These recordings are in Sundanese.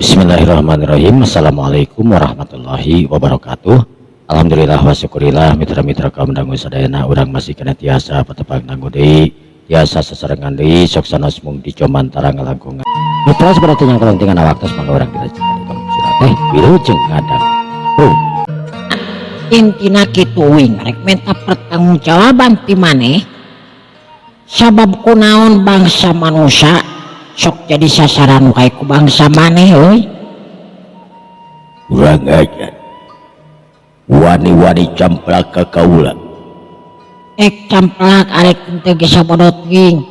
Bismillahirrahmanirrahim. Assalamualaikum warahmatullahi wabarakatuh. Alhamdulillah wa syukurillah mitra-mitra kaum dangu sadayana urang masih kena tiasa patepang dangu deui tiasa sesarengan deui sok sanes mung dicomantara ngalangkungan mitra seperti yang kelentingan waktu mangga urang dirajikeun di kolom sira teh wilujeng ngadang intina kitu wing rek minta pertanggungjawaban ti maneh sabab kunaon bangsa manusia sok jadi sasaran kayak ku bangsa maneh euy. Urang aja wani-wani camplak ka kaula Camplak arek teu ge sabodot wing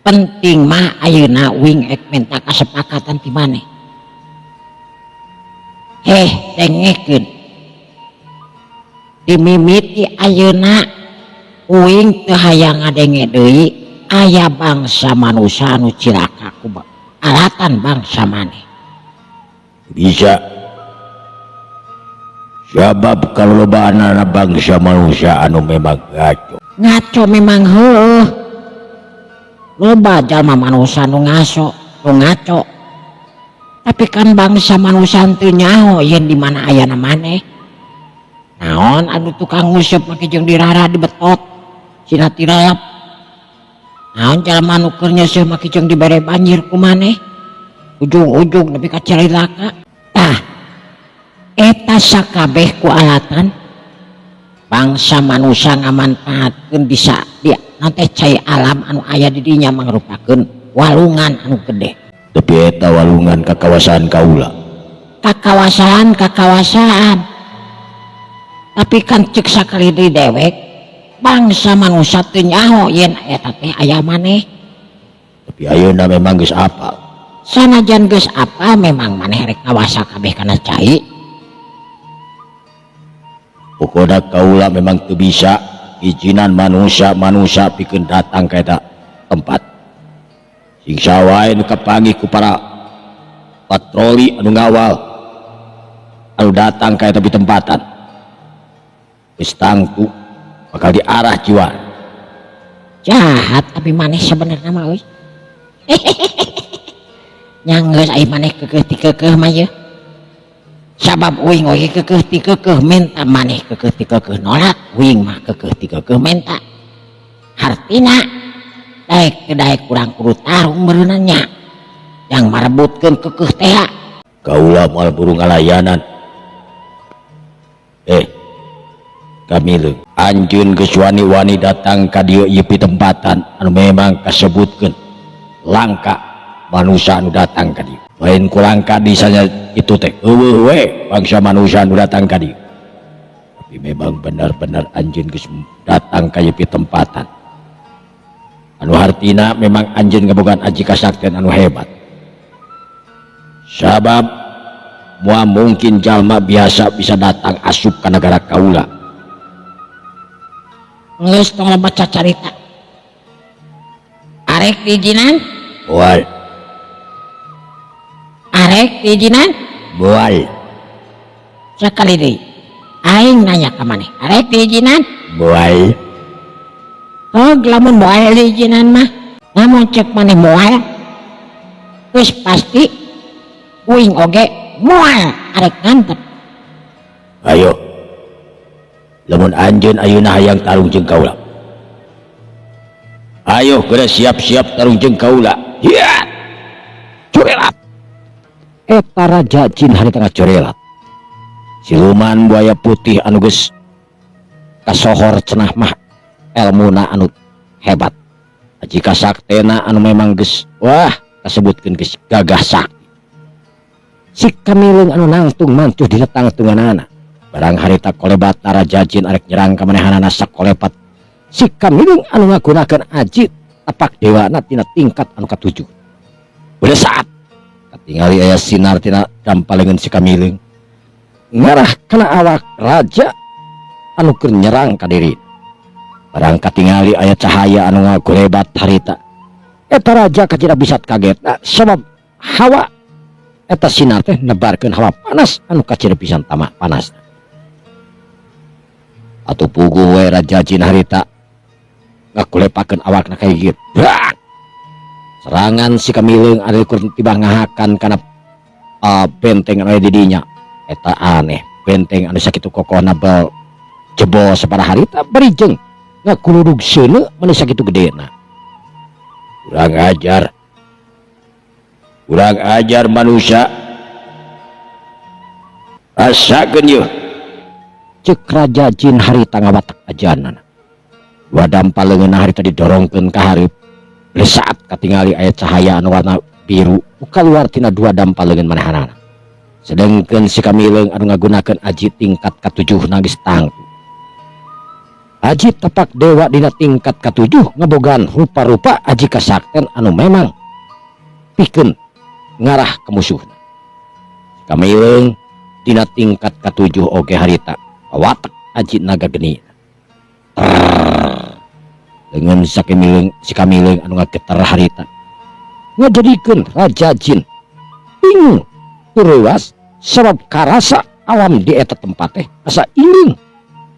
penting mah ayeuna wing minta kasepakatan ti maneh dengekeun dimimiti ayeuna wing teu hayang ngadenge deui aya bangsa manusia anu cilaka ku alatan bangsa maneh bisa sebab kalau lobana bangsa manusia anu memang ngaco memang heuh loba jalma manusia nu ngaso nu ngaco tapi kan bangsa manusia teu nyaho yen di mana ayana maneh naon anu tukang nguseup make jeung dirara di betot cina tiralap naon jalma nu keur nyeuseum make jeung dibere banjir ku maneh ujung-ujung nepi ka cililaka tah eta sakabeh ku alatan bangsa manusia ngamanfaatkeun bisa dia nanti cai alam anu aya di dinya mangrupakeun walungan anu gede tapi eta walungan kakawasaan kaula kakawasaan tapi kan cek sakali di dewek bangsa manusia teu nyaho yen eta teh aya maneh tapi ayeuna memang geus apal sanajan geus apal memang maneh rek ngawasa kabeh kana cai pokoknya kaula memang teu bisa izinan manusia pikeun datang ka eta tempat sing sawae nu kapanggih ku para patroli anu ngawal anu datang ka eta tempatan geus tangtu bakal diarah jiwa jahat tapi maneh sebenarnya mah euy nyanggeus ai maneh keukeuh ti keukeuh mah ye sabab uing oge keukeuh ti keukeuh menta maneh keukeuh ti keukeuh nolak uing mah keukeuh ti keukeuh menta hartina daek teu daek kurang kudu tarung meureunna nya yang marebutkeun keukeuh teh kaula moal buru ngalayanan Kamileung anjeun geus wani-wani datang ka dieu ieu pitempatan anu memang kasebutkeun langka manusia anu datang ka dieu lain ku langka disanya itu teh eueuh we bangsa manusia anu datang ka dieu tapi memang benar-benar anjeun geus datang ka ieu pitempatan anu hartina memang anjeun ngabogaan aji kasaktian anu hebat sabab moal mungkin jalma biasa bisa datang asup ka negara kaula geus tong baca carita arek diizinan moal arek diizinan moal sakali deui aing nanya ka maneh arek diizinan moal lamun moal diizinan mah lamun cek maneh moal geus pasti uing oge moal arek ngantep ayo lamun anjeun ayeuna hayang tarung jeung kaula ayo geura siap-siap tarung jeung kaula hiat corelat eta raja jin hari tengah corelat siluman buaya putih anu geus kasohor cenah mah elmuna anu hebat aji kasaktena anu memang geus wah kasebutkeun geus gagah sakti si Kamileung anu nangtung mancuh di tangtunganana barang harita kolebat raja jin arek nyerang ka manehanana sakolepat si Kamileung anu ngagunakeun aji tapak dewana tina tingkat anu katujuh udah saat katingali aya sinar tina dampalengeun si Kamileung ngarah kana awak raja anu keur nyerang ka diri barang katingali aya cahaya anu ngagolebat harita eta raja kacida bisat kagetna sabab hawa eta sinar teh nebarkeun hawa panas anu kacida pisan tamak panas atuh puguh we raja jin harita ngakulepakeun awakna kayak gitu serangan si Kamileung ari kur tiba ngahakan kana benteng anu aya di dinya. Eta aneh, benteng anu sakitu kokohna bal jebol sabaraha harita barijeng ngakulurug seuneu mani sakitu gedena. Kurang ajar manusia. Rasakeun yeuh, cek Raja Jin harita ngawatek ajanana. Dua dampaleungeunna harita didorongkeun ka hareup. Lesaat katingali aya cahaya anu warna biru kaluar tina dua dampaleungeun manehanana. Sedengkeun si Kamileung anu ngagunakeun aji tingkat ka-7 nangis tangtu. Aji tapak dewa dina tingkat ka-7 ngabogaan rupa-rupa aji kasakten anu memang pikeun ngarah ke musuhna. Si Kamileung dina tingkat ka-7 oge harita watak aji naga geni. Dengan si Kamileung anu ngageter harita ngajadikeun Raja Jin bingung teurewas sabab karasa alam di eta tempat teh asa iling,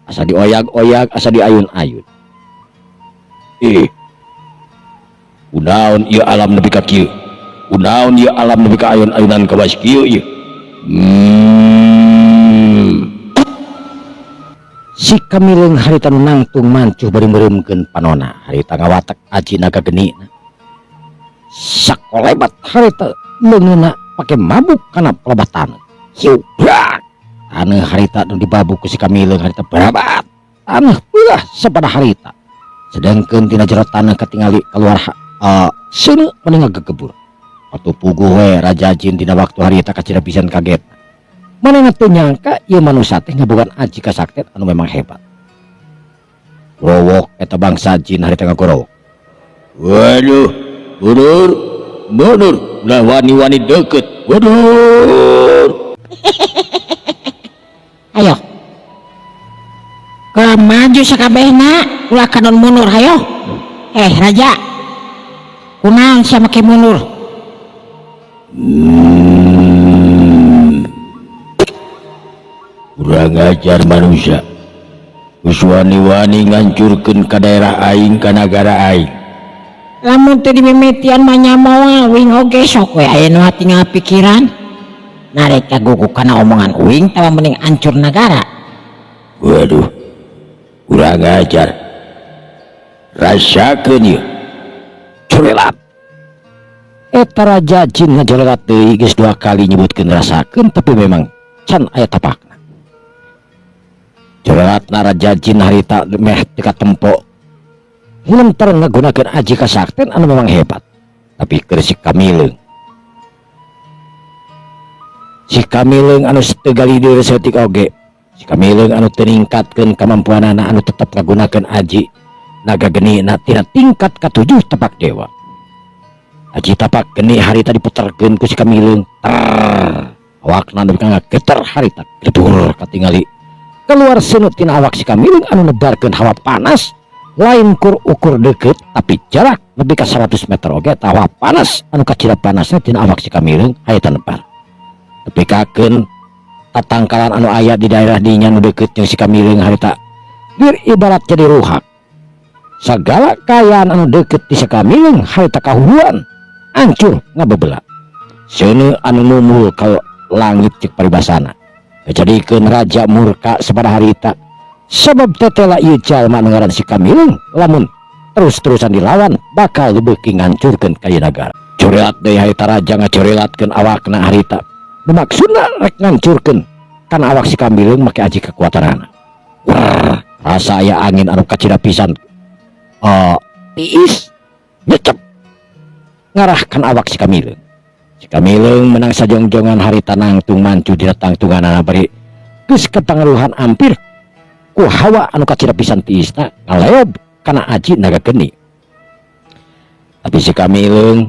asa dioyag-oyag, asa diayun-ayun. Kunaon ieu alam nepi ka kieu? Kunaon ieu alam nepi ka ayun-ayunan ka was kieu ieu? Si Kamileung harita nu nangtung mancuh bari meureumkeun panonna harita ngawatek aji naga genina. Sakolebat harita leungeunna pake mabuk kana pelebatan. Hiubrak taneuh harita nu dibabuk ku si Kamileung harita berabat taneuh beulah sabada harita. Sedengkeun tina jero taneuh katingali keluar seuneu mani ngagegebur. Atuh puguh we Raja Jin dina waktu harita kacida pisan kaget. Manehna teu nyangka ieu manusia teh ngabogaan aji kasakten anu memang hebat. Gorowok eta bangsa jin harita ngagorowok. Waduh, mundur, ulah wani-wani deket, mundur. Ayo, kalau maju sakabehna ulah kanon mundur, hayo. Raja, kunaon sia make mundur? Kurang ajar manusia. Geus wani-wani ngancurkeun ka daerah aing ka nagara aing. Lamun teu dimimitian mah nyamoal uing oge sok we aya nu hati ngapikiran. Narek kaguguk kana omongan uing tama mending ancur nagara. Waduh, kurang ajar. Rasakeun ieu. Corelat. Eta Raja Jin ngajorelat deui geus 2 kali nyebutkeun rasakeun tapi memang can aya tapakna. Jorelatna Raja Jin harita meh teka tempo lantaran ngagunakeun aji kasakten anu memang hebat. Tapi keur si Kamileung anu tegali deui saeutik oge. Si Kamileung anu teu ningkatkeun kamampuanana anu tetep ngagunakeun aji naga genina tina tingkat ka-7 tapak dewa. Aji tapak geni harita diputerkeun ku si Kamileung. Awakna nepi ka ngageter harita gedur katingali keluar seuneu tina awak si Kamileung anu nebarkeun hawa panas lain kur ukur deket tapi jarak lebih ka 100 meter oge hawa panas anu kacida panasna tina awak si Kamileung hayata nebar tepikakeun tatangkalan anu aya di daerah dinya nu deukeut jeung si Kamileung harita bir ibarat jadi ruhak. Sagala kayaan anu deukeut di si Kamileung harita kahuruan hancur ngabebelat. Seuneu anu mumul ka langit cek paribasana kejadikeun raja murka sabada harita sabab tetela ieu jalma anu ngaran si Kamileung lamun terus-terusan dilawan bakal beuki ngancurkeun ka ieu nagara. Corelat deui harita raja ngacorelatkeun awakna harita maksudna rek ngancurkeun kana awak si Kamileung make aji kekuatanana. Rasa aya angin anu kacida pisan tiis nyecep ngarahkan awak si Kamileung. Si Kamileung menang sajongjongan harita nangtung mancu dina tangtunganana bari geus katangaruhan ampir ku hawa anu kacida pisan tiisna ngaleob kana aji naga geni. Tapi si Kamileung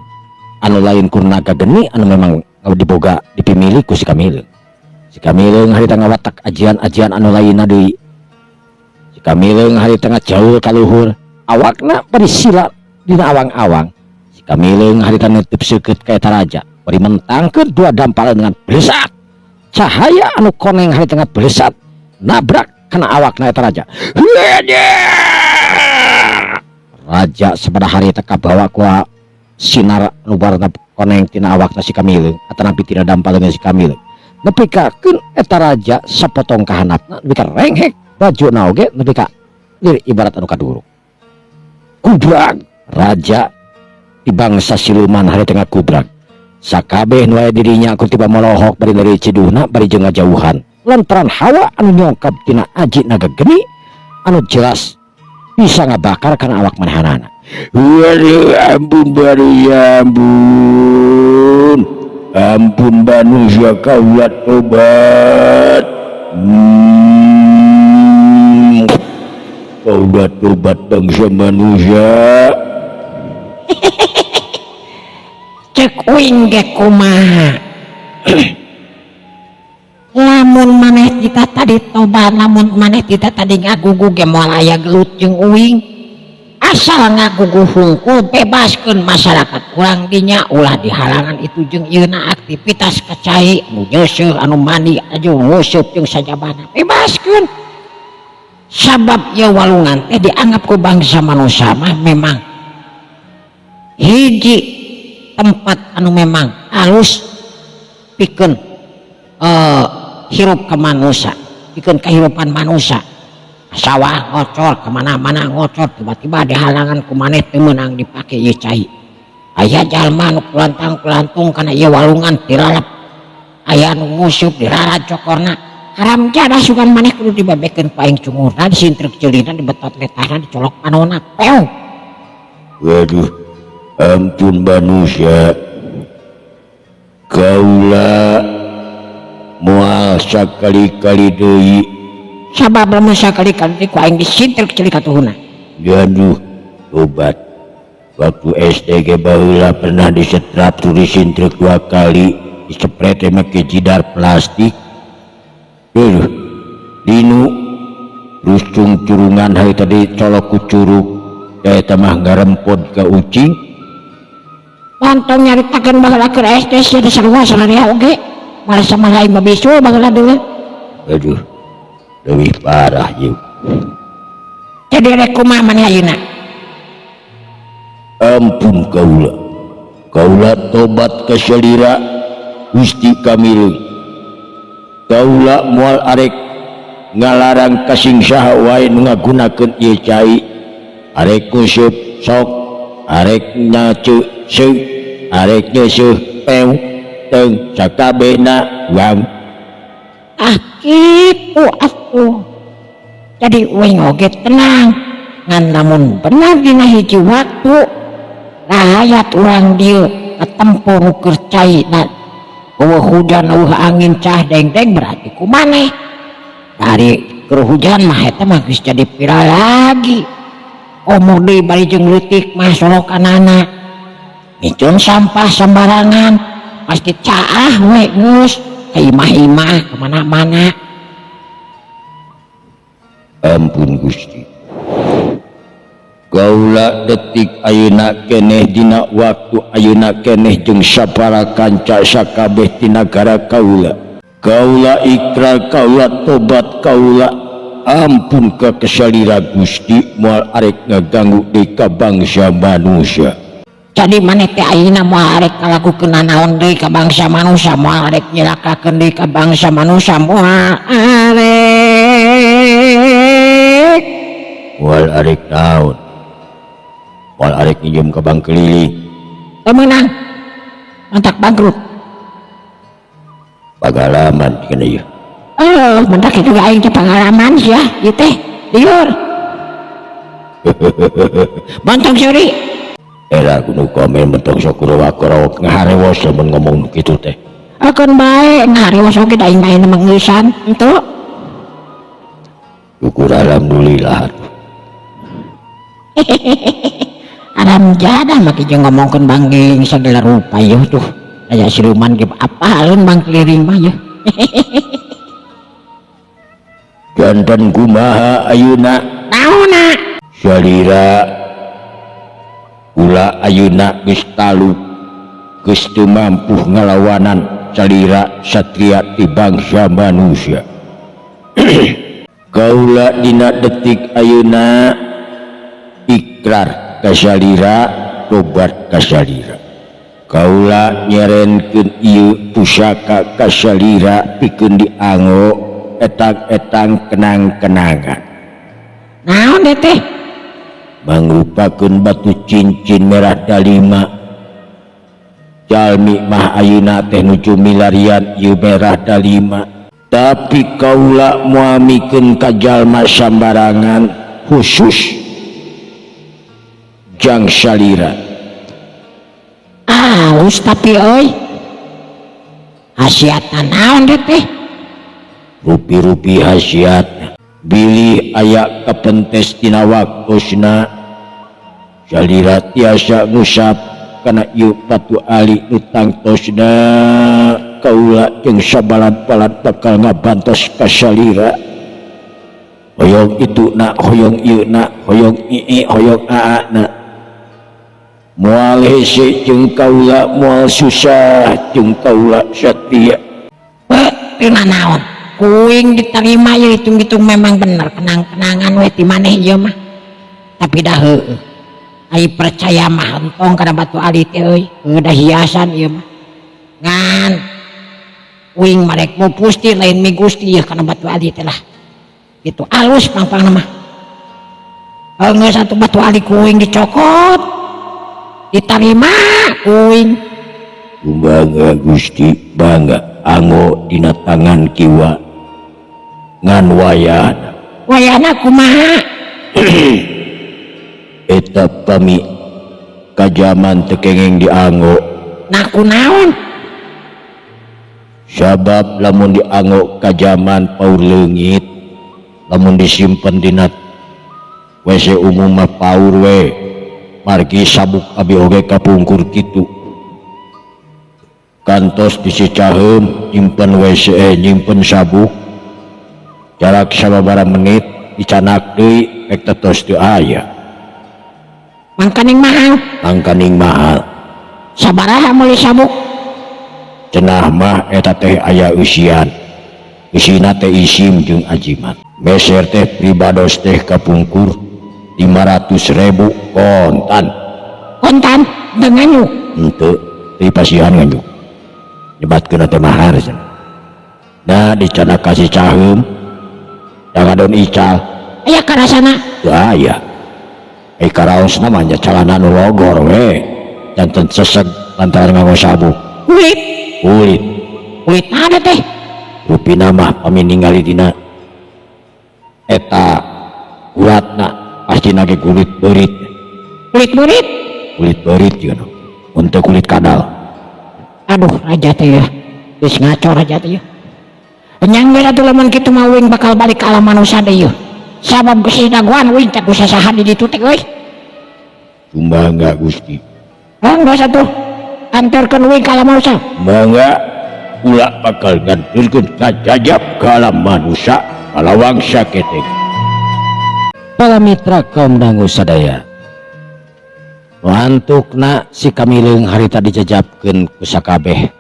anu lain ku naga geni anu memang diboga dipimili ku si Kamileung. Si Kamileung harita ngawatak ajian-ajian anu lainna deui. Si Kamileung harita ngajaul ka luhur awakna bari sila dina awang-awang. Si Kamileung harita neuteup seukeut ka eta raja bari mentangkeun 2 dampalan dengan belesat cahaya anu koneng harita belesat nabrak kana awakna eta raja. Raja sabada harita kabawa ku sinar anu warna koneng tina awakna si Kamileung atanapi tina dampalengan si Kamileung nepi ka keun eta raja sapotong kahanapna nepi ka renghek bajuna oge nepi ka lir ibarat anu kaduruk. Kubrag raja di bangsa siluman hari tengah kubrag sakabeh nu aya dirinya aku tiba melohok bari dari ciduhna bari jeung ngajauhan lantaran hawa anu nyongkap tina aji naga geni anu jelas bisa ngabakar karena awak manehanana. Waduh ampun baru ya ampun manusia kaulah tobat. Kaulah tobat bangsa manusia. Cek uing ge kumaha. Lamun maneh kita tadi tobat, lamun maneh kita tadi ngagugu ge moal aya gelut jeung uing. Asal ngagugu hungkul bebaskeun masyarakat urang dinya ulah dihalangan itu jeung ieuna aktivitas kacai anu nyeuseuk anu mani aju nguseup jeung sajabana bebaskeun. Sabab ieu walungan teh dianggap ku bangsa manusia mah memang hiji tempat anu memang halus pikeun hirup ke manusia, pikeun kehidupan manusia. Sawah ngocor kemana-mana ngocor tiba-tiba ada halangan ku maneh teu meunang dipake ieu cai. Aya jalma nu kulantang-kulantung kana ieu walungan tiralap. Aya nu nguseup dirarat cokorna. Haram jadah sugan maneh kudu dibabekeun ku aing cungurna disintrek ceulina dibetot letahna dicolok panonna peong. Waduh ampun manusia kaula moal sakali-kali deui sabab lamun sakali-kali ku aing disintrek ceuli katuhuna. Aduh tobat waktu SD ge baheula pernah disetrap tu disintrek 2 kali disepret make jidar plastik. Duh dinu rusung curungan hari tadi colok ku curug eta mah ngarempod ka ucing. Pantong nyaritakeun baheula keur SD sia sarua salaria oge. Malah sama lain mabisul bageula deuleu. Aduh lebih parah yuk. Jadi rek kumaha maneh ayeuna? Ampun kaula tobat ka salira Gusti Kamileung. Kaula moal arek ngalarang kasing saha wae nu ngagunakeun ieu cai. Arek nguseup sok, arek nyaceu seuk, arek nyeuseuk peung teng sakabehna wam. Kitu atuh. Jadi uing oge tenang ngan lamun benar dina hiji waktu rakyat urang dieu katempo nu keur caina eueuh hujan eueuh angin cah deng-deng berarti kumaneh dari keur hujan mah eta mah geus jadi viral lagi. Omong deui bari jeung leutik mah solokanana micun sampah sembarangan pasti caah we geus ka imah-imah kemana-mana. Ampun Gusti kaula detik ayeuna keneh dina waktu ayeuna keneh jeung sabaraha kanca sakabeh ti nagara kaula ikrar kaula tobat kaula ampun ka kesalira Gusti moal arek ngaganggu deui ka bangsa manusia. Jadi maneh teh ayeuna moal arek kalakukeun naon deui ka bangsa manusia moal arek nyilakakeun deui ka bangsa manusia moal arek naon moal arek nginjem ka bank keliling teu meunang mantak bangkrut pagalaman dikeun ieu. Mantak itu aing teh pengalaman sia ieu teh liur montong suri era kudu komen mentong sakurawa-kurawa ngaharewos lamun ngomong kitu teh. Akeun bae ngaharewos oge da aing mah ngeusan henteu. Syukur alhamdulillah. Alam jadah maki jeung ngomongkeun bangging sagala rupa yeuh tuh. Aya siluman ge apaleun bang keliring mah yeuh. Janten kumaha ayeuna? Naonna? Salira ulah ayeuna geus taluk geus teu mampu ngalawanan salira satria ti bangsa manusia. Kaula dina detik ayeuna ikrar ka salira tobat kasalira. Kaula nyerenkeun ieu pusaka kasalira pikeun dianggo etang-etang kenang-kenangan. Naon teh? Mangrupakeun batu cincin merah dalima. Jalmi mah ayeuna teh nuju milarian ieu merah dalima. Tapi kaula moal mikeun ka jalma sambarangan khusus jang salira. Halus tapi euy. Hasiatna naon teh? Rupi-rupi hasiatna. Bilih aya kapentes tina waktosna. Salira tiasa ngusap kana ieu batu ali nu tangtosna. Kaula jeung sabalat-balat bakal ngabantos ka salira. Hoyong ituna, hoyong ieuna, hoyong ii, hoyong aana. Moal hese jeung kaula, moal susah jeung kaula satria. Tina naon? Kuing diterima ya hitung-hitung memang bener kenang-kenangan we ti maneh ieu mah. Tapi dah heueuh. Ai percaya mah entong kana batu alit euy. Da hiasan ieu mah. Ngan kuing marek mu pusti lain mi Gusti ya kana batu alit lah. Itu alus pang-pangna mah. Geus satu batu alit kuing dicokot. Diterima kuing. Bangga Gusti, bangga anggo dina tangan kiwa ngan wayana. Wayana kumaha? Eta pami kajaman teu kenging dianggo. Nah kunaon? Sabab lamun dianggo kajaman paur leungit, lamun disimpen dina WC umum mah paur we. Margi sabuk abi oge kapungkur kitu. Kantos disicaheum nyimpen WC nyimpen sabuk. Jarak sababaraha menit dicanak deui rek tetos teu aya. Mangkaning mahal. Mangkaning mahal. Sabaraha meuli sabuk? Cenah mah eta teh aya eusian. Eusina teh isim jeung ajimat. Meser teh pribados teh kapungkur 500.000 kontan. Kontan dengan nyu? Henteu, teu pasihan nganjuk. Nyebatkeun teh mahar cenah. Nah dicanak kasih caheum. Jangadon ical. Aya karasana? Teu aya. Karaosna mah nya calana nu logor we. Janten seseg lantaran nganggo sabuk. Kulit. Kulit. Kulit ada teh? Rupina mah pami ningali dina eta uratna pasti nage kulit beurit. Kulit beurit? Kulit beurit juga no. Untuk kulit kadal. Aduh raja teh ya. Geus ngaco raja teh ya. Nyang geus atuh lamun kitu mah uing bakal balik ka alam manusia deui. Sabab Gusti daguan uing teh kudu sasaha di ditu teh euy. Bangga Gusti. Geus atuh anterkeun uing ka alam manusia. Bangga ulah bakal nganturkeun ka jajab ka alam manusia kalawang saketeng. Para mitra kaum dangu sadaya, lantukna si Kamileung harita dijajabkeun ku sakabeh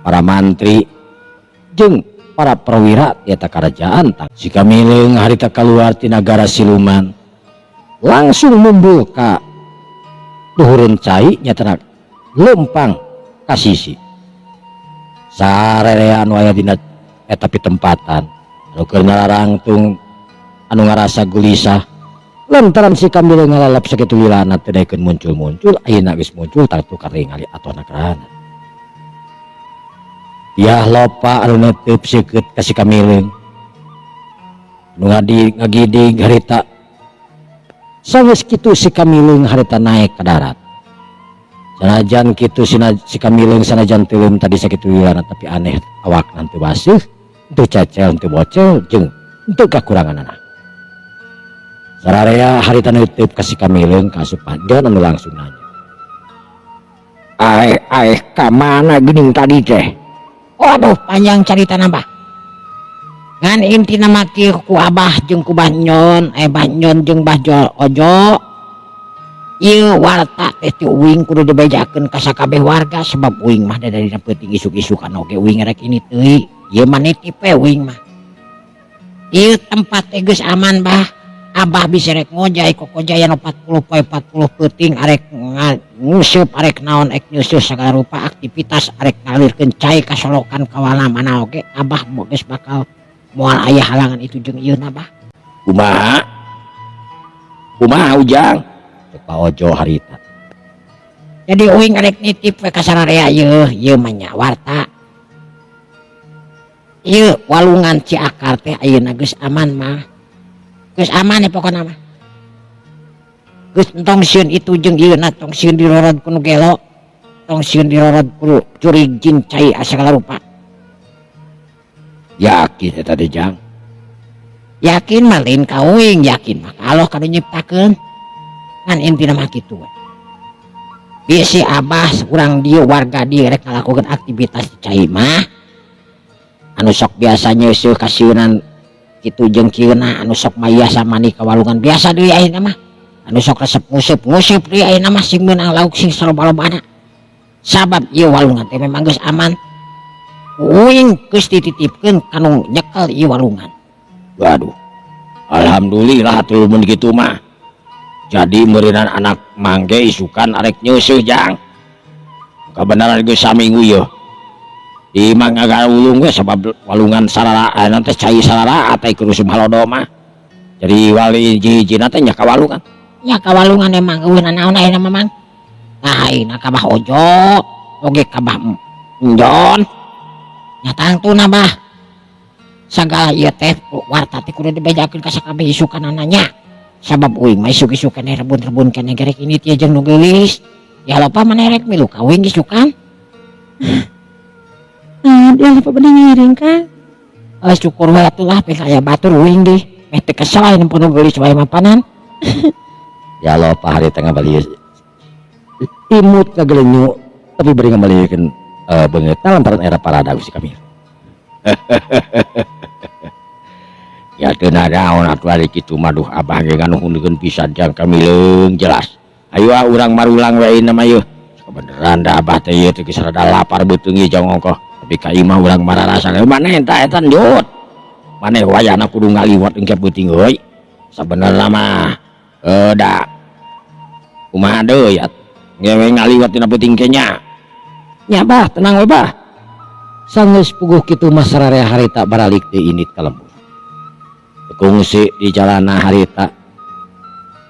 para mantri jeung para perwira ti eta karajaan. Si Kamileung harita kaluar ti nagara siluman langsung mumbul ka luhureun cai nyatana lempang ka sisi sarerean waya dina eta pitempatan anu keur nararangtung anu ngarasa gelisah lantaran si Kamileung ngalalap sakitu lilana teu daekeun muncul-muncul. Ayeuna geus muncul tangtu karingali atona kerana yah lopa anu netep seukeut ka si Kamileung anu ngagidig harita. Sanes kitu si Kamileung harita naik ke darat. Sanajan kitu si Kamileung sanajan teu leum tadi sakitu lilana tapi aneh awakna teu baseuh, teu cecel, teu bocel jeung teu kakuranganana. Sararea harita neuteup ka si Kamileung kasupadan anu langsung nanya. Aeh ka mana geuning tadi teh? Waduh panjang carita nambah. Ngan intina mah kieu ku abah jeung ku Bah Nyon, Bah Nyon jeung Bah Ojo. Ieu warta teh ti uing kudu dibejakeun ka sakabeh warga sebab uing mah dari peuting isuk-isukan oge uing rek ini teuy. Ieu mah nitip we uing mah. Ieu tempat teh geus aman Bah. Abah bisa rek ngojay kok kojayan 40 poe 40 peuting arek ngusup arek naon ek nyusup segala rupa aktivitas arek ngalirkeun cai kasolokan kawala mana oge Abah geus bakal moal aya halangan itu jeung ieu Abah. Kumaha Ujang cek Pak Ojo harita. Jadi uing arek nitip we ka sararea ieu mah nya warta. Ieu walungan Ciakar teh ayeuna geus aman mah. Geus aman ya pokona mah. Geus entong sieun itu jeung ieuna tong sieun dirorod ku nu gelo. Tong sieun dirorod ku curig jin cai asal rupa. Yakin eta teh Jang? Yakin mah lain ka uing, yakin mah Allah kanu nyiptakeun. Ngan intina mah kitu we. Bisi Abah urang dieu warga dieu rek ngalakukeun aktivitas cai mah anu sok biasa nyeuseul kasieunan kitu jeung kieuna anu sok maya samani ka walungan biasa deui ayeuna mah anu sok resep ngusup deui ayeuna mah sing meunang lauk sing saloba-lobana sabab ieu walungan teh memang geus aman uing geus dititipkeun kanu nyekel ieu walungan. Waduh, alhamdulillah tuh mun kitu mah. Jadi meurinan anak mangge isukan arek nyeuseul Jang. Kabenaran geus saminggu yeuh. Di mangagaulung we sabab walungan sarara teh cai sarara teh kurusum halodo mah. Jadi wali hiji-hijina teh nya ka walungan. Nya ka walungan emang eueuh naon ayeuna mamang. Tah ayeuna ka Bah Ojo, oge ka Bah Endon. Nya tangtuna Bah. Sagala ieu teh warta teh kudu dibejakeun ka sakabeh isukanana nya. Sabab uing mah isuk-isuk kene rebun-rebun kene gerek ini tieu jeung nu geulis. Ya lupa maneh rek milu ka uing isukan. Dia lupa bener ngiring kan. Syukur wae atuh lah pek aya batur uing deh. Meh teu kesel aya nu geulis wae mapanan. Ya lupa hari tengah bali imut ka gelenyu tapi beri ngambalikeun beungeut lantaran era parada si kami. Ya teu nadaon atuh ari kitu mah duh Abah ge nganuhunkeun pisan Jang kamileung jelas. Ayo urang marulang wae na mah yeuh. Beneran da Abah teh ieu teh geus rada lapar beuteung ieu Jang ongkoh. Tapi ka imah urang mararasa maneh eta etan jut. Maneh wayahna kudu ngaliwat engke beuting euy. Sabenerna mah da kumaha deui atuh. Ngewe ngaliwat tina beuting ke nya. Nya Bah tenang we Bah. Sanggeus puguh kitu mah sararea harita baralik deui init ka lembur. Kungsi di jalana harita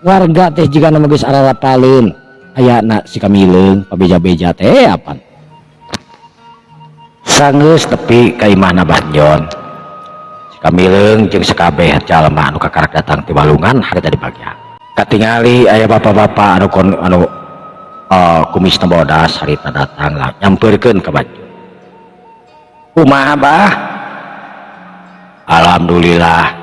warga teh jika nama geus ararapaleun ayana si kamileung pabeja-beja teh apan sanggeus tepi ka imahna Bah Endon si kamileung jeung sakabeh jalma anu kakarak datang ti walungan harita dibagya katingali aya bapak-bapak anu kumisna bodas harita datang lah nyampeurkeun ka Badjo. Kumaha Bah? Alhamdulillah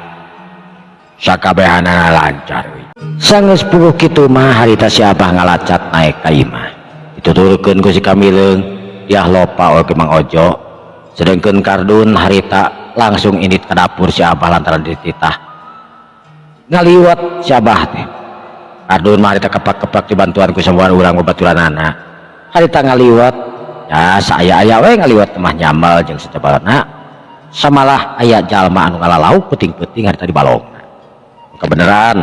sakabehanana lancar. Sanggeus puguh kitu mah harita si Abah ngalacat naik ka imah. Dituturkeun ku si kamileung, diah lopa oge Mang Ojo. Sedengkeun kardun harita langsung indit ka dapur si Abah lantaran dititah. Ngaliwat si Abah teh. Kardun mah harita kepak-kepak dibantuan ku samuan urang babaturanana. Harita ngaliwat, ya saaya-aya we ngaliwat temah nyamal jeung sajabalana. Samalah aya jalma anu ngalalau puting-puting harita dibalong. Kebeneran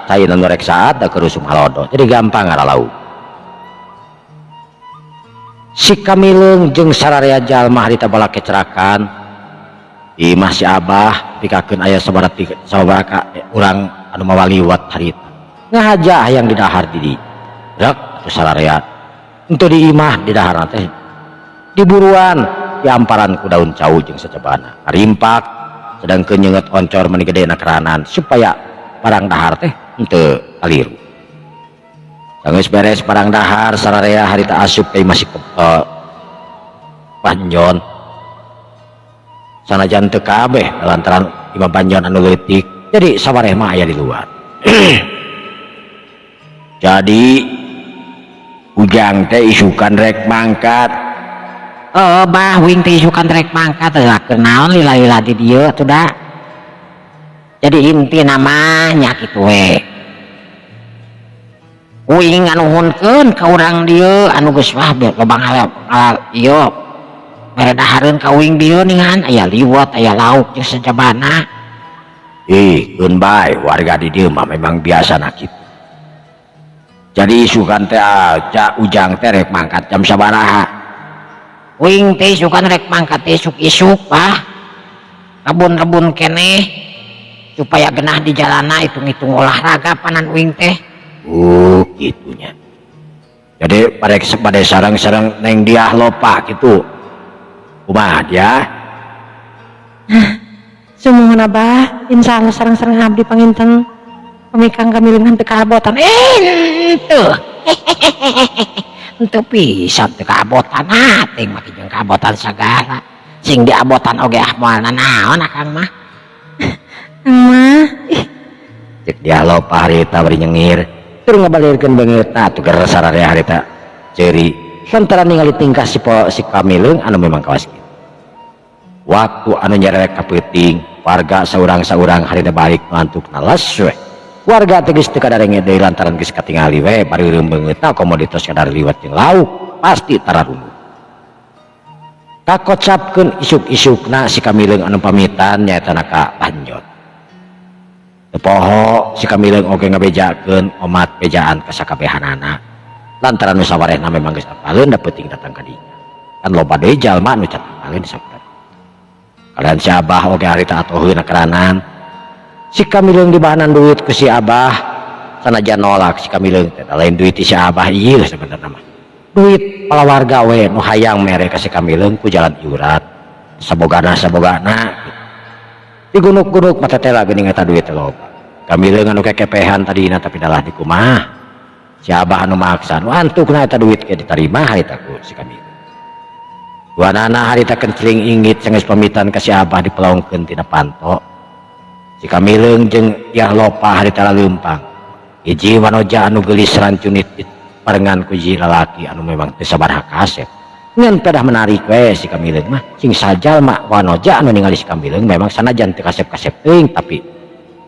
cai nu rek saat da kerusum halodo jadi gampang ngaralau. Si kamileung jeung sararea jalma harita bala kecerakan imah si Abah pikakeun aya sabaraha urang anu mawaliwat harita ngahaja hayang di dahar di dieu rek atuh sararea henteu di imah di daharna teh diburuan diamparan ku daun cau jeung sacabana karimpak sedangkeun nyeungeut oncor meni gedena keranan supaya parang dahar teh henteu aliru. Sanggeus beres parang dahar sararea harita asup teh masih Banjon. Sanajan teu kabeh lantaran imah Banjon anu leutik. Jadi sabareh mah aya di luar. Jadi Ujang teh isukan rek mangkat. Oh Bah wing teh isukan rek mangkat teh kenaon lila-lila di dieu atuh da. Jadi inti namanya gitu we uing nganuhunkeun ka urang dieu anu geus wah loba ngalap ieu mere dahareun ka uing dieu ningan aya liwat aya lauk jeung sajabana keun bae warga di dieu mah memang biasa na kitu. Jadi isukan teh aja ujang teh rek mangkat jam sabaraha? Uing teh isukan rek mangkat isuk-isuk Pak. Rabun-rabun keneh supaya genah di jalana hitung-hitung olahraga panan uing teh. Gitunya. Jadi pada sarang-sarang neng dia lopa gitu. Kumaha dia? Sumuhun Abah, insya Allah sareng-sareng abdi panginten pemikang kami dengan teka abotan. Itu untuk pisan teu kabotan ting maki jeung kabotan sagala. Sing diabotan oge moalna naon akang mah? Mah, Cek dia lopa harita bari nyengir. Tur ngabalirkeun beungeutna tuh keur sararea harita ceuri. Lantaran ningali tingkah si Kamileung anu memang kawas kitu. Waktu anu nyerek kapeuting, warga saurang-saurang harita balik ngantukna les we. Warga teh geus teu kadarenge deui lantaran geus katingali we bari beungeutna komoditas kadar liwat jeung lauk pasti tararunduh. Kakocapkeun isuk-isukna si Kamileung anu pamitan nyaeta ka Banjot. Teu poho si Kamileung oge ngabejakeun omat bejaan ka sakabehanana. Lantaran nu sawarehna memang geus apaleun da peuting datang ka dinya. Kan loba deui jalma anu can apaleun sabareh. Kalian si Abah oge harita atoheun keranan. Si Kamileung dibahanan duit ku si Abah sanajan nolak si Kamileung teh lain duit si Abah ieu sebenarnya mah. Duit pala warga we nu hayang mere ka si Kamileung ku jalan iurat. Sabogana gitu. Di gunuk-gunuk mata teh geuning eta duit loba. Kamileung anu kekepehan tadina tapi dalah di kumah. Si Abah anu maksa nu antukna eta duit ge ditarima harita ku si Kamileung. Duanana harita kencring inggit cengeus pamitan ka si Abah dipelaungkeun tina panto. Si Kamileung jeung Yah Lopa harita laleumpang. Hiji wanoja anu geulis rancunit parengan ku hiji lalaki anu memang teu sabaraha kasep. Ngan pedah menarik we si Kamileung mah cing sajal mah wanoja anu ningali si Kamileung memang sanajan teu kasep-kasep teuing tapi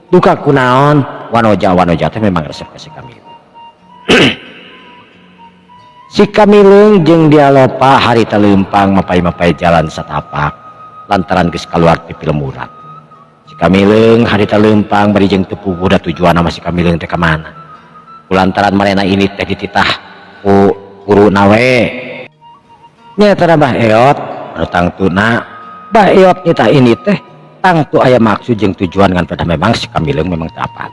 duka kunaon wanoja teh memang resep ka si Kamileung. Si Kamileung jeung Dia Lopa harita leumpang mapai-mapai jalan satapak lantaran geus kaluar ti Pilemurat. Si Kamileung harita leumpang bari jeung teu puguh da tujuan sama si Kamileung teh ka mana. Kulantaran marena ini teh dititah ku guruna we. Nyata Mbah Eot anu tangtuna Mbah Eot nyata ini teh tangtu aya maksud jeung tujuan ngan pada memang si Kamileung memang teu apal.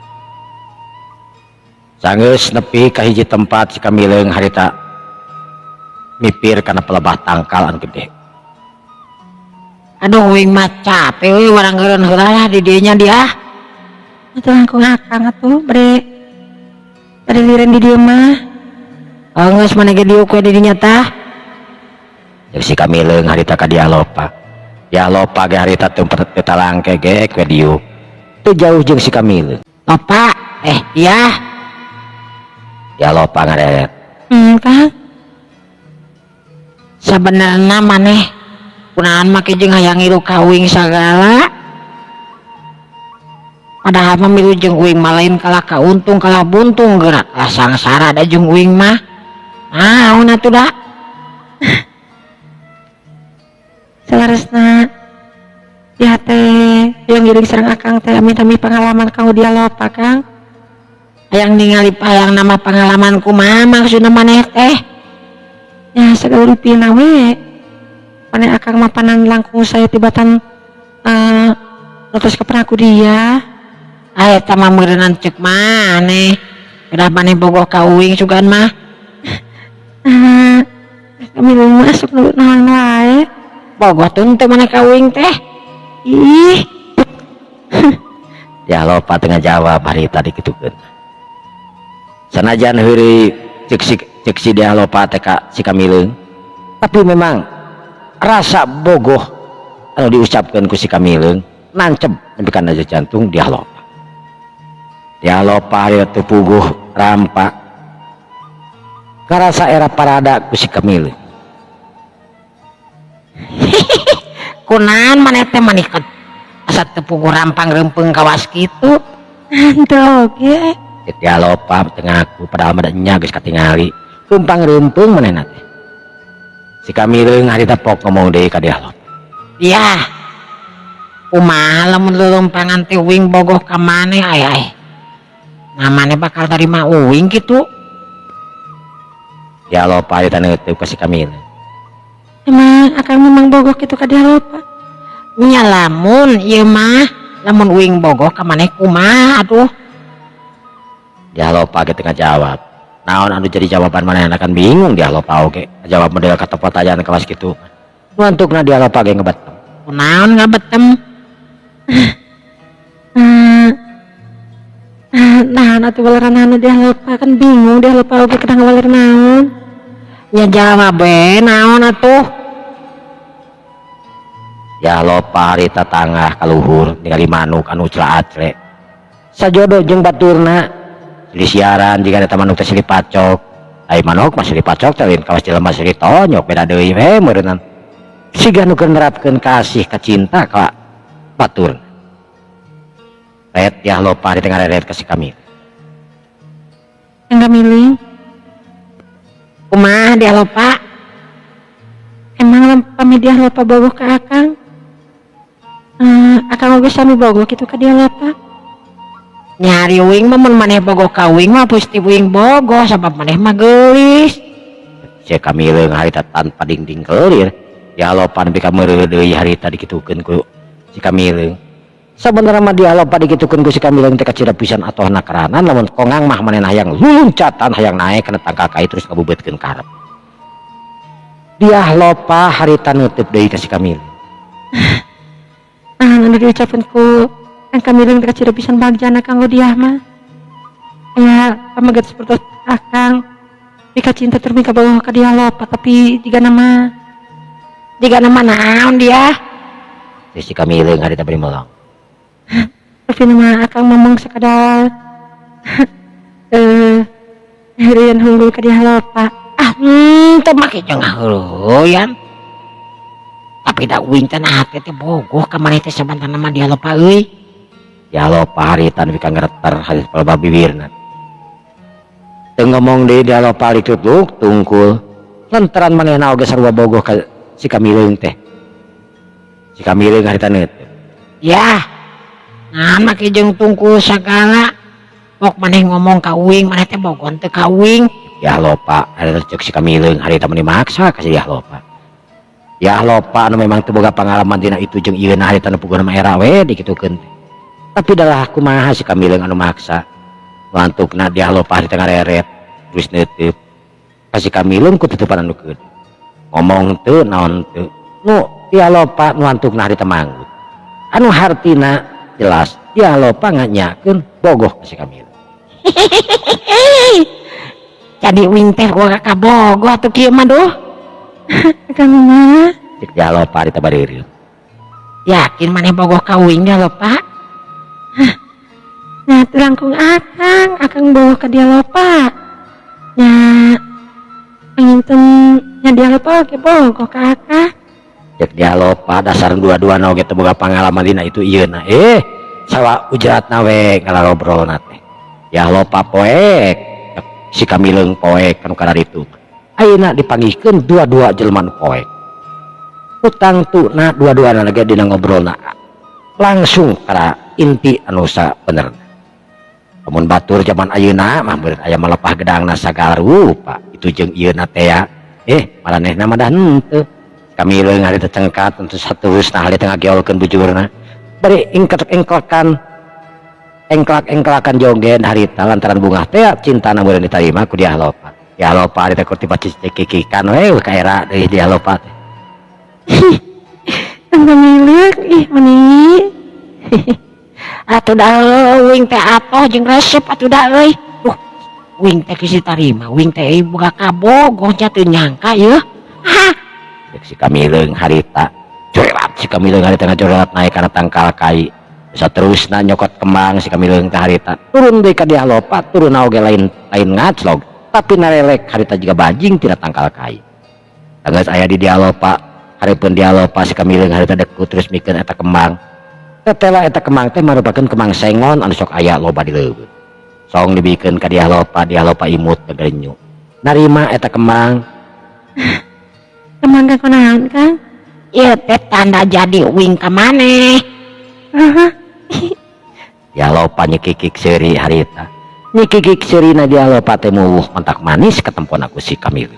Sanggeus nepi ka hiji tempat si Kamileung harita mipir kana pelebah tangkal anu gede. Aduh uing mah capek we warangeureun heula lah di dieu nya dia. atuh langkung akang atuh bade liren di dieu mah. Geus maneh ge diuk we di dinya tah. Jeung si Kamileung harita ka Dia Lopa. Dia Lopa ge harita teu talangke ge we diuk. Teu jauh jeung si Kamileung. Lopa, iya. Dia Lopa ngareret. Kang. Sabenerna maneh kunaon make jeung hayang ngilu ka uing sagala. Padahal mah milu jeung uing mah lain kalah kauntung kalah buntung gerak lah sangsara da jeung uing mah. Naon atuh da? Salaresna ya teh yang ngiring sareng akang teh ami-ami pengalaman kanggo Dia Lopa Kang. Hayang ningali hayang nama pengalaman kumaha maksudna maneh teh? Ya sagaluripina we. Maneh akang mah panan langkung saya tibatan notos kepenaku dia. Eta mah meureunan ceuk maneh. Udah maneh bogoh ka uing sugan mah. Kami masuk nulut naon wae. Bogoh teu maneh ka uing teh. Ih. Dia Lopa tengah jawab harita dikitukeun. Sanajan heureuy cek si Dia Lopa teh ka si Kamileung, tapi memang rasa bogoh anu diucapkeun ku si Kamileung nancep nepi kana jantung Dia Lopa. Dia Lopa aya teu puguh rampa karasa era parada ku si Kamileung. Kunaon maneh teh maniket asa teu puguh rampang reumpeng kawas kitu. Henteu oge. Dia Lopa tengah aku padahal mah nya geus katingali tumpang reumpeng manehna teh. Si Kamileung harita pok ngomong deui ka Dia Lopa. Iya. Kumaha lamun lelempangan teh uing bogoh ka maneh ay. Namanya bakal terima uing gitu. Ya lopa harita neuteub ka si Kamileng. Emang akang memang bogoh gitu ka dia lupa. Nya lamun ieu mah lamun uing bogoh ka maneh kumaha atuh. Dia lopa ge teu ngajawab. Naon anu jadi jawaban manehna kan bingung dia lopa oge. Jawab model kata pertanyaan kelas gitu. Nuantukna dia lopa ge ngebetem. Kunaon ngabetem? Nah atuh waleran anu dia lupa kan bingung dia lupa oge kada ngawalir naon. Ya jawab we naon atuh? Ya lopa harita tangah kaluhur ningali manuk anu celaat-cele. Sajodo jeung baturna. Jadi siaran jika ada manuk teh silih pacok. Ai manuk mah silih pacok teh lain kawas jelema silih tonyok beda deui we meureunna. Siga nu keur nerapkeun kasih ka cinta ka batur. Ret ya lopa di tengah ret ka si Kamil. Yang Kamileng, Kumaha dia lupa? emang pami dia lupa bogoh ka akang. Akang oge sami bogoh gitu ka dia lupa. Nyari uing mah mun maneh bogoh ka uing mah pasti uing bogoh sabab maneh mah geulis. Si Kamileng harita tanpa dingding keulir. Ya lopa nepi ka meureuh deui harita dikitukeun ku si Kamileng. Sabenerna mah dia lopa dikitukeun ku si Kamileng teh kacida pisan atohna keranan lamun kongang mah manehna hayang luluncatan hayang naek kana tangkal kai terus ngabubeutkeun karep. Dia lopa harita neuteub deui ka si Kamileng. Anu diucapkeun ku Kang Kamileng teh kacida pisan bagjana kanggo dia mah. Ya pamagat seperti akang. Pika cinta termika bogoh ka dia lopa tapi jika nama Naon dia? Si Kamileng harita bari melong. tapi nama akang ngomong sekadar herian hunggul ka dia lopa. Teu make jeung ngaheuleuyan. Tapi da uing teh nah teh bogoh ka maneh teh sabantana mah dia lupa euy. Ya lopa harita nepi ka ngereter halis palba bibirna. Teu ngomong deui dia lopa ditutuk tungkul. Lantaran manehna oge sarua bogoh ka si Kamileng teh. Si Kamileng harita neuteub. Yah. Nah make jeung tungkul sagala. Pok maneh ngomong ka uing maneh teh bogoh teu ka uing. Ya lopa harita cek si Kamileng harita meni maksa ka si ya lopa. Ya lopa anu memang teu boga pangalaman dina itu jeung ieuna harita nepuguna mah era we dikitukeun teh. Tapi dalah kumaha si Kamileng anu maksa. Lantukna dia lopa harita ngareret terus neuteub. Ka si Kamileng ku tutupan anu geude. Ngomong teu naon teu. Nu dia lopa nu antukna harita manggut. Anu hartina jelas dia lopa nganyakeun bogoh ka si Kamileng. Jadi uing teh gua ka bogoh atuh kieu mah duh. Akang mah Cek dia lopa harita bareureum. Yakin maneh bogoh ka uing dia lupa? nah langkung akang bogoh ka dia lopa. Nya panginten nya dia lopa oge bogoh ka akang. Cek dia lopa dasar dua-duana oge teu boga pangalaman dina itu ieuna. Sawa ujratna we ngalarobrolna teh. Ya lopa poek. Si Kamileng poek anu kana ditu. Ayeuna dipanggihkeun dua-dua jelema nu poek. Utang tuna dua-duana lagi dina ngobrolna langsung kana inti anu sabenerna. Lamun batur zaman ayeuna mah beureun aya malepah gedangna sagala rupa. Itu jeung ieuna teh ya. Maranehna mah dah henteu. Kamileng harita cengkat untuk saterusna harita ngageolkeun bujurna. Bari engklak-engklakan joget harita lantaran bunga teh cintana meureun ditarima ku dia lopa. Ya lopa harita kur tiba cekikikan we ka era deui dia lopa teh. Kang Kamileng meni. Atuh da uing teh atoh jeung resep atuh da euy. Duh, uing teh geus ditarima, uing teh boga ka bogoh nya teu nyangka yeuh. Cek si Kamileng harita corelat si Kamileng harita ngacorelat naik kana tangkal kai. Saterusna nyokot kembang si Kamileng teh harita turun deui ka dia lopa turun oge lain ngaclog tapi narelek harita juga bajing tina tangkal kai. Tanggeus aya di dia lopa hareupeun dia lopa si Kamileng harita deku terus mikeun eta kembang. Tetela eta kembang teh marupakeun kembang sengon anu sok aya loba di leuweut. Song dibikeun ka dia lopa imut gegerenyu. Narima eta kembang. Kemangga kunaon Kang? Ieu teh tanda jadi uing ka maneh. Dia lopa nyekikik seri harita. Nyekikik seri na dia lopa temu mentak manis ketempon aku si Kamil.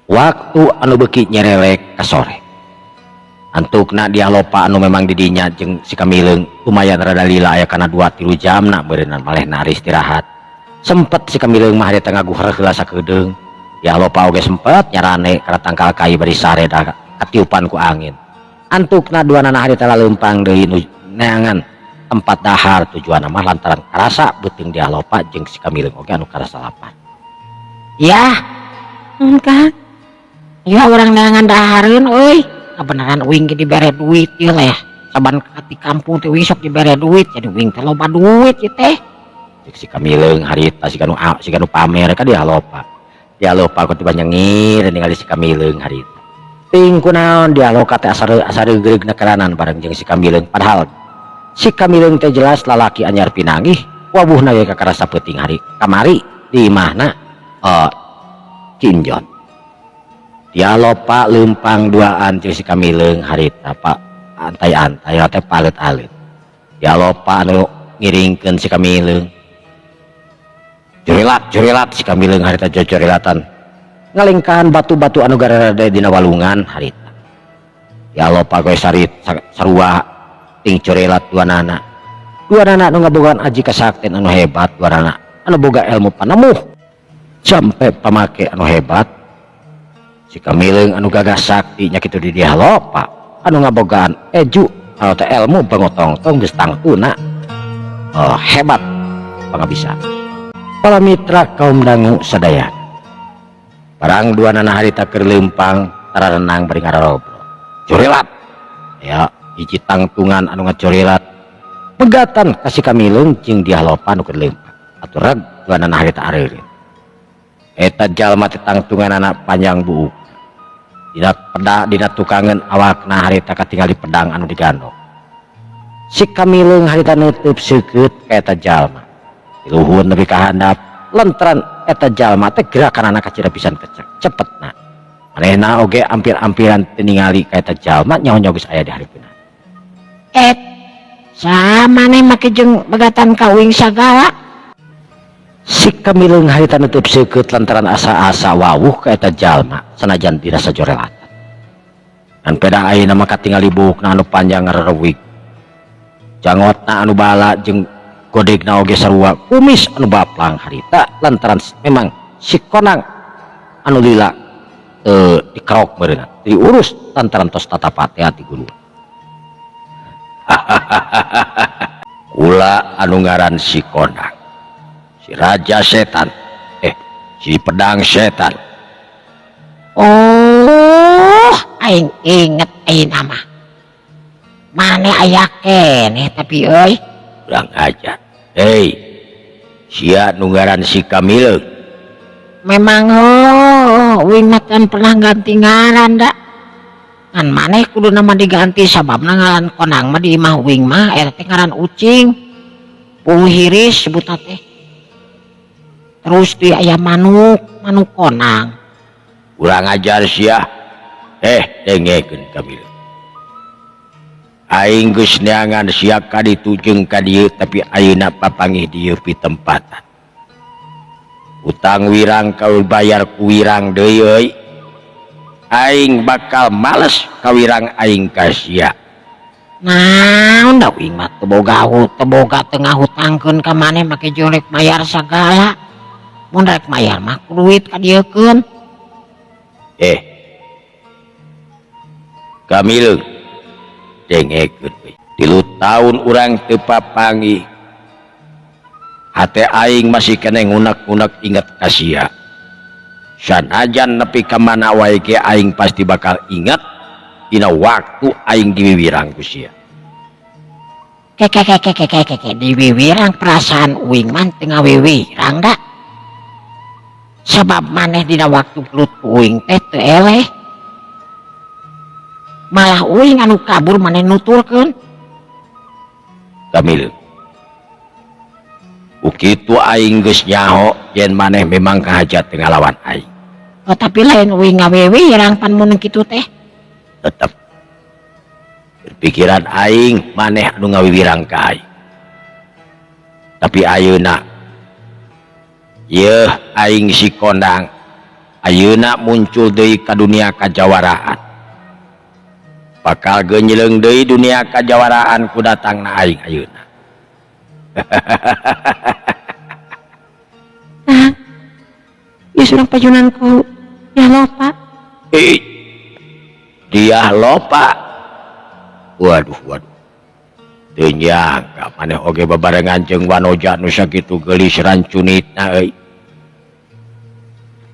Waktu anu beki nyerelek ke sore. Antukna dia lopa anu memang didinya jeung si Kamileng lumayan rada lila aya kana 2-3 jam nak beureunan malehna ari istirahat. Sempet si Kamileng mah harita ngaguhar heula sakedeung. Dia lopa oge sempet nyarane kana tangkal kai bari sareda katiupan ku angin. Antukna duanana harita laleumpang deui neangan tempat dahar tujuan mah lantaran karasa beuteung dia lopa jeung si Kamileng oge anu karasa lapar. Ya, Kang. ya orang neangan dahareun euy. Kebenaran uing ge dibere duit ieu leh. Saban di kampung teh uing sok dibere duit, jadi uing teh loba duit ieu teh. Si Kamileng harita si kanu pamer ka dia lopa. Dia lopa ku tiba nyengir ningali si Kamileng harita. Ting kunaon dia loka teh asar geureugna keranan bareng jeung si Kamileng padahal si Kamileng teh jelas lalaki anyar pinangih, wabuhna ge kakarasa peuting hari kamari di imahna Cinjon. Dia lopa leumpang duaan jeung si Kamileng harita pak antai-antai teh palet-alet. Dia lopa anu ngiringkeun si Kamileng. Jurilat si Kamileng harita jojorilatan. Ngalingkahan batu-batu anu garada dina walungan harita. Dia lopa goe sarua ting jurilat duanana. Duanana anu ngabogaan aji kasakten anu hebat, duanana anu boga ilmu panemuh sampai pamake anu hebat. Si Kamileng anu gagah sakti nya kitu di dia lopa anu ngabogaan eju anu teh ilmu bangotong-tong geus tangtuna hebat pangabisa. Para mitra kaum dangu sadaya barang duanana harita keur leumpang tararenang bari ngarobrol jorilat ya hiji tangtungan anu ngajorilat pegatan ka si Kamileng jeung dia lopa anu keur leumpang aturag duanana harita areureun eta jalma teh tangtunganana panjang buuk dina tukangan awakna harita katingali pedang anu digandong. Si Kamileng harita neuteub seukeut ka eta jalma luhur nepi ka handap lantaran eta jalma teh gerakanana kacira pisan cepetna. Manehna oge ampir-ampiran teu ningali ka eta jalma nyaho-nyaho geus aya di hareupeunna. Samane make jeung begatan ka uing sagala. Si Kamileng harita nutup seukeut lantaran asa-asa wawuh ka eta jalma sanajan dirasa jorelatan. Dan peda ayeuna mah katingali buukna anu panjang ngarerewig. Jangotna anu bala jeung godegna oge sarua kumis anu baplang harita lantaran memang si konang anu lila dikerok meureunna diurus lantaran tos tatapate ati guru. Ulah anu ngaran si konang si raja setan si pedang setan. Oh, aing inget ayeuna mah. Mane aya keneh tapi euy. Kurang ajar. Sia nu ngaran si Kamileng. Memang uing mah kan pernah ganti ngaran da. Kan maneh kudu nama diganti sababna ngaran konang mah di imah uing mah eta teh ngaran Ucing. Puhiris sebutan teh. Terus di aya manuk konang. Kurang ajar sia. Dengekeun Kamileng. Aing geus neangan sia ka ditu jeung ka dieu tapi ayeuna papangih dieu pitempatan. Utang wirang kaul bayar ku wirang deui euy. Aing bakal males ka wirang aing ka sia. Naon da uing mah teu boga tengah hutangkeun ka maneh make jolek bayar sagala. Mun rek bayar mah duit ka dieukeun. Kamileng dengekeun we. 3 tahun urang teu papangih. Hate aing masih keneh ngunek-ngunek inget ka sia. Sanajan nepi ka mana wae ge aing pasti bakal ingat dina waktu aing diwiwirang ku sia. Diwiwirang perasaan uing mah teu ngawiwirang da. Sebab maneh dina waktu gelut ku uing teh teu eleh. Malah uing anu kabur maneh nuturkeun. Kamileng. Ukitu aing geus nyaho yen maneh memang kahajat teu ngalawan aing. Tapi lain uing ngawewirang pan mun kitu teh. Tetep pikiran aing maneh anu ngawiwirang ka aing. Tapi ayeuna yeuh aing si kondang ayeuna muncul deui ka dunia kajawaraan, bakal genjleung deui dunia kajawaraan ku datangna aing ayeuna. Nah, ya surang pajunanku ya lopa. Dia lopa. Waduh teu nyangka maneh oge babarengan jeung wanoja nu sakitu geulis rancunitna euy.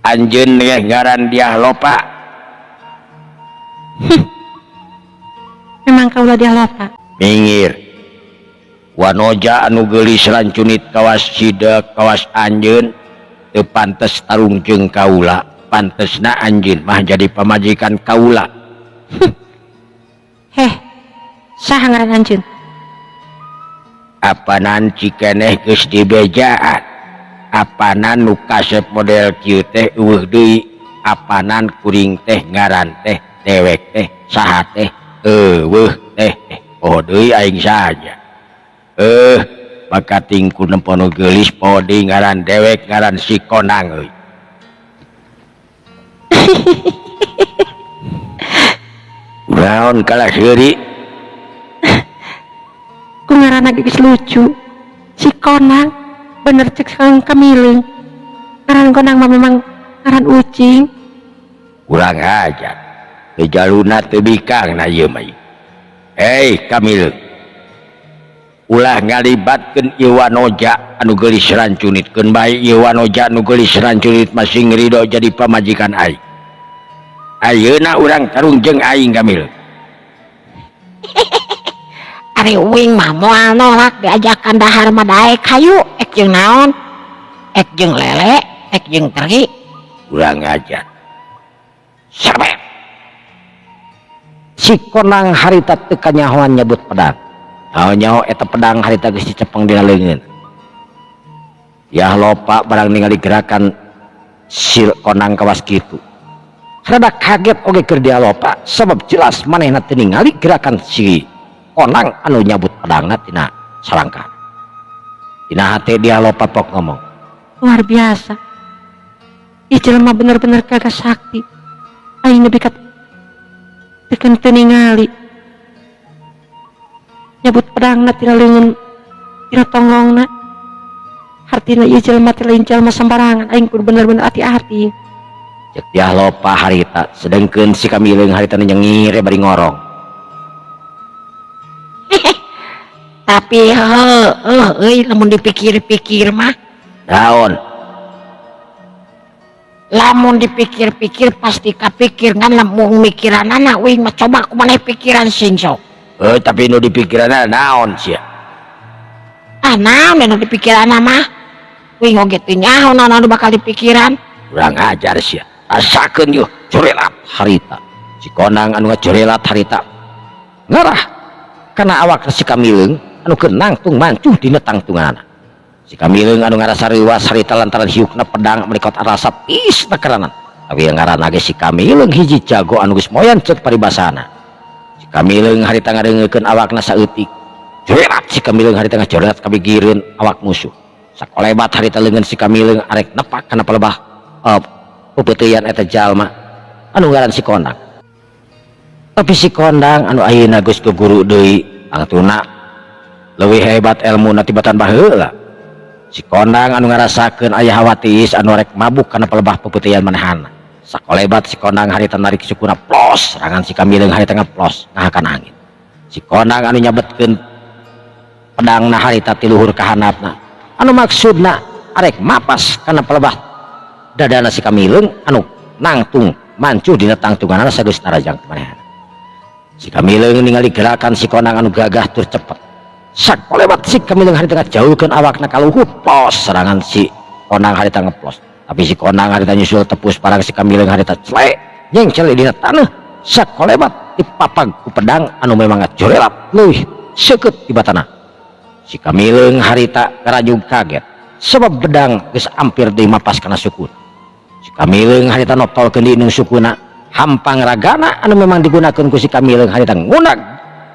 Anjeun ge ngaran dia lopa. Memang kaulah dia lopa. Minggir, wanoja anu geulis rancunit kawas sidek kawas anjeun teu pantes tarung jeung kaula, pantesna anjeun mah jadi pamajikan kaula. Heh, saha ngaran anjeun? Apanan cikeneh geus dibejaan, apanan nu kasep model kieu teh eueuh deui, apanan kuring teh ngaran teh dewek teh saha teh eueuh teh poho deui aing saja. Maka tingku nempono geulis poho deui ngaran dewek ngaran si konang euy. Naon kalah seuri? Ku ngaran geus lucu. Si Konang bener cek sareng Kamileung. Ngaran Konang mah memang ngaran ucing. Kurang ajar. Teu jaluna teu bikangna ieu mah. Hei Kamileung. Ulah ngalibatkeun ieu wanoja anu geulis rancunitkeun bae ieu wanoja anu geulis rancunit masing ridho jadi pamajikan aing. Ayeuna urang tarung jeung aing Kamileung. Ari uing mah moal nolak diajakan dahar mah daek hayu ek jeung naon, ek jeung lele, ek jeung teri. Kurang ajar. Sabet. Si Konang harita teu kanyahoan nyebut pedang. Nyaho eta pedang harita geus dicepeng dina leungeun. Yah lopa barang ningali gerakan si Konang kawas kitu. Rada kaget oge keur dia lopa sabab jelas manehna teu ningali gerakan si Konang anu nyabut pedangna tina salangkan. Tina hate dia lopa pok ngomong. Luar biasa. Ih jelema bener-bener kagak sakti. Aing nepi ka teu ningali. Nyabut pedangna tina leungeun tina tonggongna. Hartina ieu jelema teh lain jalma sambarangan, aing kudu bener-bener hati-hati. Cek dia lopa harita sedengkeun si Kamileung harita nyengir bari ngorong. Tapi lamun dipikir-pikir mah Daon. lamun dipikir-pikir pasti kapikir kan lamun mikiranana uing mah coba kumaneh pikiran sing sok. Tapi nu dipikiranna naon sia? Naon anu dipikiranna mah uing oge teu nyaho naon anu bakal dipikiran. Kurang ajar sia. Rasakeun yeuh corelat harita. Si Konang anu ngacorelat harita ngarah kana awak si Kamileung anu keur nangtung mancuh dina tangtunganna. Si Kamileung anu ngarasa reuwas harita lantaran hiukna pedang menikot rasa pisna keranan. Tapi yang ngaranna ge si Kamileung hiji jago anu geus moyan ceuk paribasana. Si Kamileung harita ngareungekeun awakna saeutik. Corelat si Kamileung harita ngacorelat kabigireun awak musuh. Sakolebat harita leungeun si Kamileung arek nepak kana palebah pupeuteyan eta jalma anu ngaran si Konang. Tapi si Konang anu ayeuna geus guguru deui angtuna leuwih hebat elmuna tibatan baheula. Si Konang anu ngarasakeun aya hawatis anu rek mabuk kana palebah pupeuteyan manehana. Sakolebat si Konang harita narik sukuna plos, serangan si Kamileung harita ngeplos ngahakan angin. Si Konang anu nyabetkeun pedangna harita ti luhur ka handapna. Anu maksudna arek mapas kana palebah dadana si Kamileung anu nangtung mancuh dina tangtunganna sageus narajang manehana. Si Kamileung ningali gerakan si Konang anu gagah tur cepet. Sakolebat si Kamileung harita ngajauhkeun awakna ka luhur plos, serangan si Konang harita ngeplos. Tapi si Konang harita nyusul tepus parang si Kamileung harita clek nyengcel dina taneuh. Sakolebat dipapag ku pedang anu memang ngacorelat leuwih seukeut di batana. Si Kamileung harita ngarajug kaget sebab bedang geus ampir deui mapas kana sukun. Si Kamileung harita noptolkeun di indung sukuna hampang ragana anu memang digunakeun ku si Kamileung harita ngunag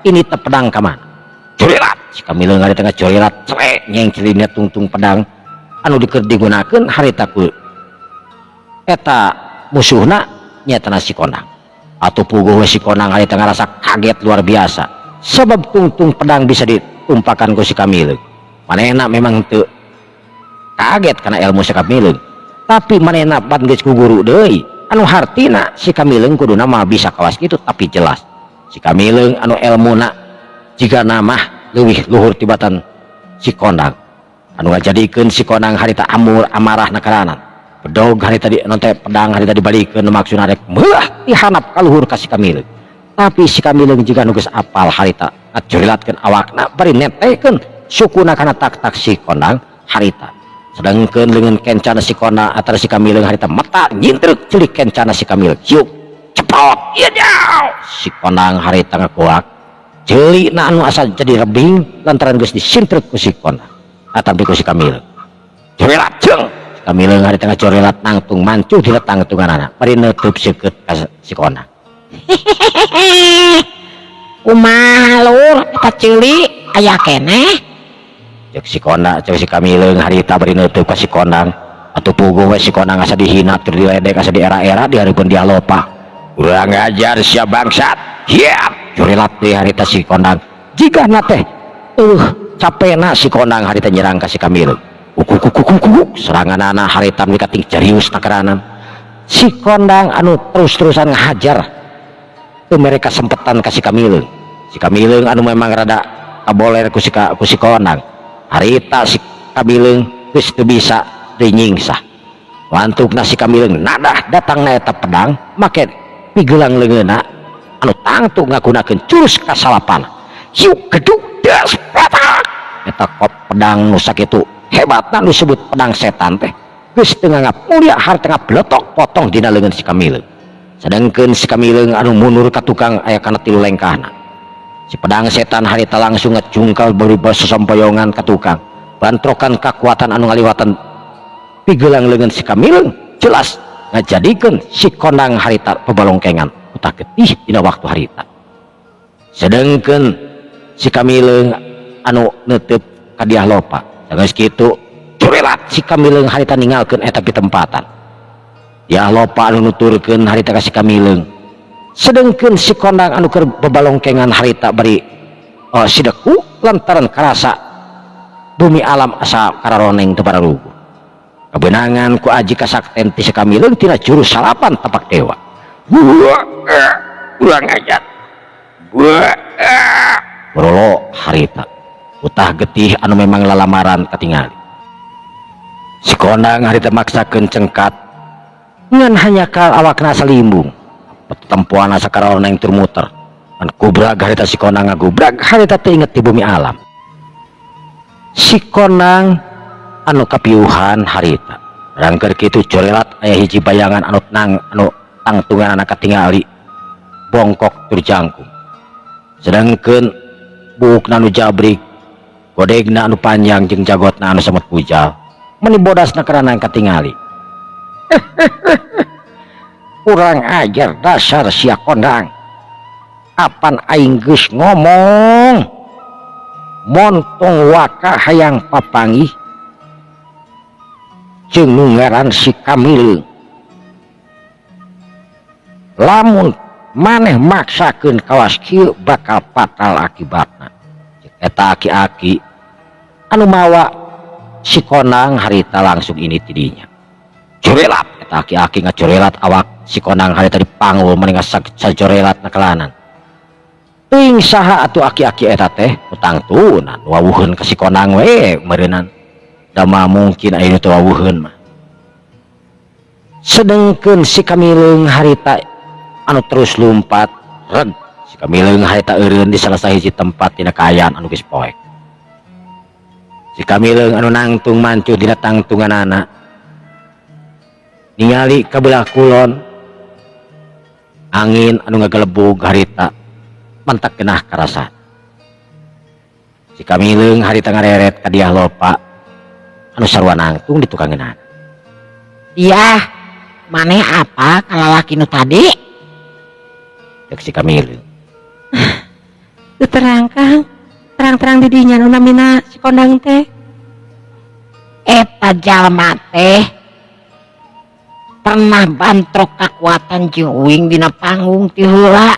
ini teh pedang ka mana? Corelat si Kamileung harita ngacorelat cerek nyeng cilina tungtung pedang anu digunakeun harita ku eta musuhna nyata si Kondang. Atau puguh si Kondang harita ngarasa kaget luar biasa sebab tungtung pedang bisa ditumpakan ku si Kamileung. Manehna memang teu kaget karena ilmu si Kamileung, tapi manehna pan geus ku guru deui anu hartina si Kamileung kuduna mah bisa kawas gitu, tapi jelas si Kamileung anu ilmuna jika nama leuwih luhur tibatan si Kondang anu ngajadikeun si Kondang harita amarah nakaranan bedog harita di nonte pedang harita dibalikeun maksudna rek meulah dihanap ka luhur ka si Kamileung. Tapi si Kamileung jika nu geus apal harita ngacurilatkeun awakna bari netekeun sukuna kana tak-tak si Kondang harita sedangkan dengan kencana si Kondang antara si Kamileung harita mata nyintruk celik kencana si Kamileung yuk cepot ieu si Kondang harita ngakuak celik na anu asa jadi rebing lantaran geus disintruk ku si Kondang tapi ku si Kamileung corelat jeung si Kamileung harita ngacorelat nangtung mancuh di letang tunganana bari neutup seukeut ka si Kondang. Kumaha lur eta ceuli aya keneh cek si Kondang cek si Kamileung harita bari neutup ka si Kondang atuh puguh we si Kondang asa dihina tur diledek asa di era-era di hareupeun dia lopa urang ngajar sia bangsat hiap corelat deui harita si Kondang jika na teh capena si Kondang harita nyerang ka si Kamileung seranganana harita mereka ting jarius nakaranan si Kondang anu terus-terusan ngahajar tuh mereka sempetan ka si Kamileung. Si Kamileung anu memang rada kaboler ku si Kondang harita si Kamileung geus teu bisa deui nyingsah lantukna si Kamileung nadah datangna eta pedang make pigeulang leungeunna anu tangtu ngagunakeun jurus kasalapan hiu gedug das patak eta kop pedang nu sakitu hebatna nu disebut pedang setan teh geus teu nganggap mulia harta ngabletok potong dina leungeun si Kamileung. Sedangkan si Kamileung anu mundur ka tukang aya kana tilu lengkahna si pedang setan harita langsung ngejungkal berubah sesampoyongan ka tukang bantrokan kekuatan anu ngaliwatan pigeulang leungeun si Kamileung jelas ngajadikeun si Kondang harita pebalongkengan utak getih dina waktu harita. Sedangkan si Kamileung anu neuteub ka diah lopa geus kitu corelat si Kamileung harita ninggalkeun eta pitempatan diah lopa anu nuturkeun harita ka si Kamileung. Sedangkan si Kondang anu keur bebalongkengan harita bari sideku lantaran karasa bumi alam asa kararoneng teu bararuguh kebenangan ku aji kasakten ti si Kamileung tina jurus salapan tapak dewa ulang ajat borolo harita utah getih anu memang lalamaran katingali si Kondang harita maksakeun cengkat ngan hanya kal awakna salimbung pertempuan asa kararoneng turmuter an kubrag harita si Kondang ngagubrag harita teu inget di bumi alam si Kondang anu kapiuhan harita rangker kitu corelat aya hiji bayangan anu tangtungan anak katingali bongkok tur jangkung sedangkeun buukna anu jabrik godegna anu panjang jeung jagotna anu semut pujal meni bodasna karana katingali. Kurang ajar dasar sia Kondang apan aing geus ngomong montong waka hayang papanggih jeung nu ngaran si Kamileung lamun maneh maksakeun kawas kieu bakal fatal akibatna eta aki-aki anu mawa si Kondang harita langsung ini tidinya corelat eta aki-aki ngacorelat awak si Kondang harita dipanggul meninga sajorelat nakalanan ting saha atuh aki-aki eta teh utang tunan wawuheun ka si Kondang we meureunnan da mah mungkin aya teu wawuheun mah. Sedengkeun si Kamileung harita anu terus lumpat reg si Kamileung harita eureun di salah sahiji tempat tina kaayaan anu geus poek si Kamileung anu nangtung mancuh dina tangtunganana ningali ka belah kulon angin anu ngagelebug harita mantak genah karasa si Kamileung harita ngareret ka diah lopa anu sarua nangtung di tukang geunana. Iya maneh apa kalalaki nu tadi cek si Kamileung terang Kang, terang-terang didinya nu namina si kondang teh. Eta jalma teh pernah bantrok kakuatan jeung uing dina panggung ti heula.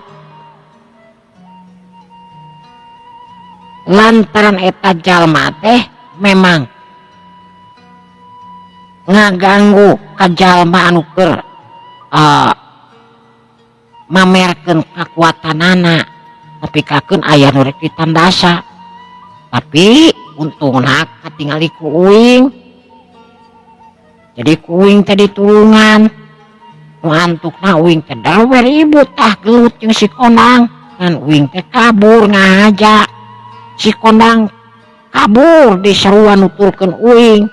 Lantaran eta jalma teh memang ngaganggu ka jalma anu keur mamerkeun kakuatanana, tapi kakeun aya nu rek ditandasa. Tapi untungna katingali ku uing. Jadi ku uing teh ditulungan. Nu antukna uing teh dawer ibu tah gelut jeung si kondang. Kan uing teh kabur ngahaja. Si kondang kabur diseruan nuturkeun uing.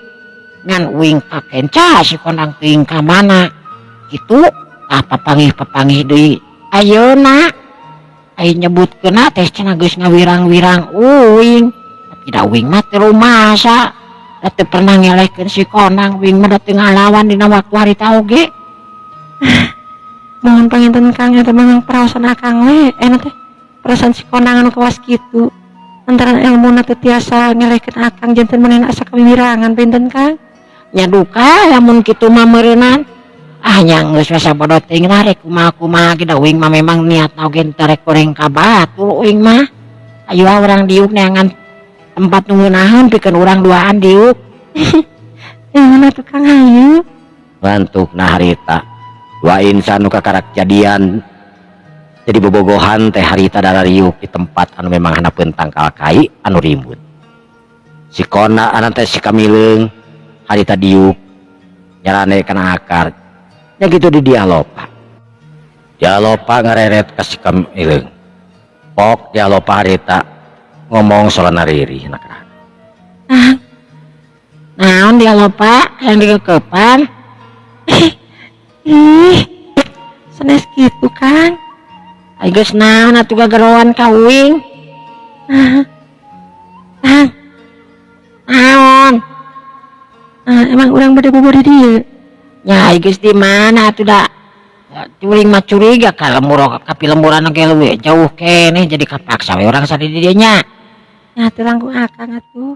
Ngan uing kakenca si kondang teuing ka mana. Kitu tah papangih-papangih deui. Ayeuna ai nyebutkeunna teh cenah geus ngawirang-wirang uing. Tapi da uing mah teu rumasa. Da teu pernah ngelehkeun si kondang, uing mah da teu ngalawan dina waktu harita oge. Mohon panginten Kang eta memang peraosan Akang we, teh perasaan si kondang anu kawas kitu. Antara ilmuna teu tiasa ngelehkeun Akang janten manehna asa kawiwirangan pinten Kang. Nya duka lamun kitu mah meureunnan. Ah nya geus we sabodot teuing lah rek kumaha-kumaha ge da uing mah memang niatna oge teu rek goreng ka batur uing mah. Ayo urang diuk neangan tempat nu ngeunaheun pikeun urang duaan diuk. Mana tuh Kang hayu? Lantukna harita dua insan nu kakarak jadian jadi bobogohan teh harita darariuk di tempat anu memang hanapeun tangkal kai anu rimbun. Si kona anan teh si kamileung harita diuk nyarane kana akar. Ya gitu di dialopa. Dialopa ngareret ka si kamileung. Pok dialopa harita ngomong solana riri nakra. Naon dia lupa yang dikekepan. Ih, sanes gitu Kang. Ai geus naon atuh gagerowan ka uing. Kang, Naon? emang urang bade bobo di dieu. Nya ai geus di mana atuh da curing mah curiga ka lembur ka pilemburan ge leuwih jauh keneh jadi kapaksa we urang sadi di dieu nya. Nah, teu langkung Akang atuh.